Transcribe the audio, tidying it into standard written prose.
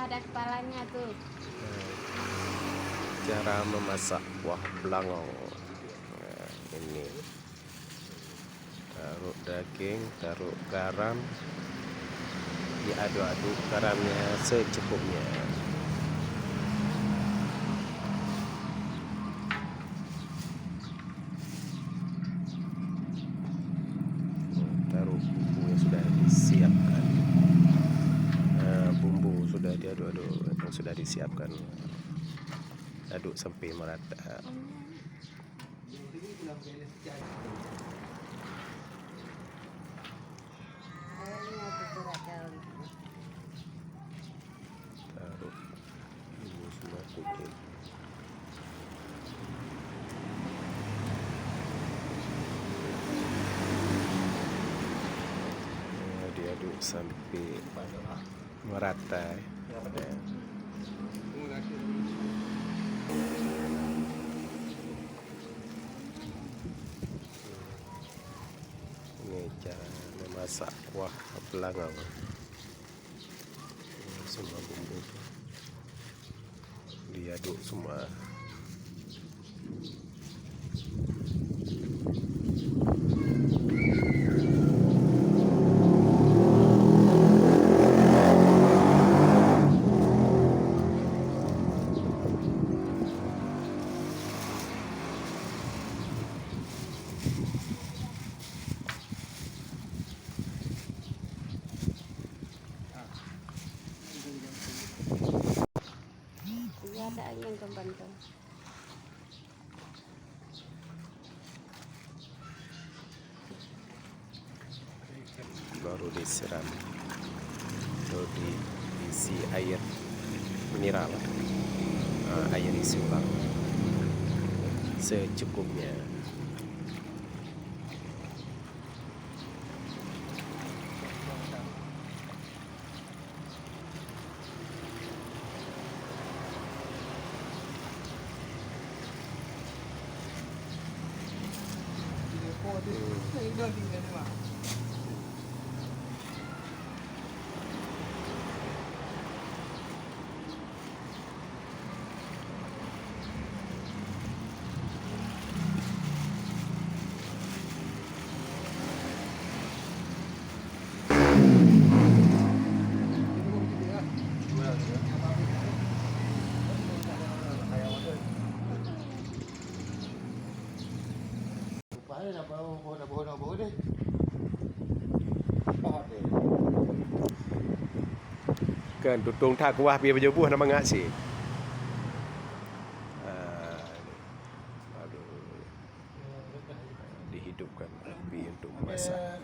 ada kepalanya tuh. Cara memasak kuah belangong. Nah, ini taruh daging, taruh garam, diaduk-aduk garamnya secukupnya. Taruh bumbu yang sudah disiapkan. Bumbu sudah diaduk-aduk yang sudah disiapkan. Aduk sampai merata. Taruh ini semua kucing. Diaduk sampai merata. Ini cara memasak kuah belangong. Semua bumbu diaduk semua. Iya, ada yang kebantu. Baru disiram, baru diisi air mineral, air isi ulang secukupnya. Kan tutung tak kuah biar berjebuh nama ngak sih. Lalu dihidupkan api untuk memasak.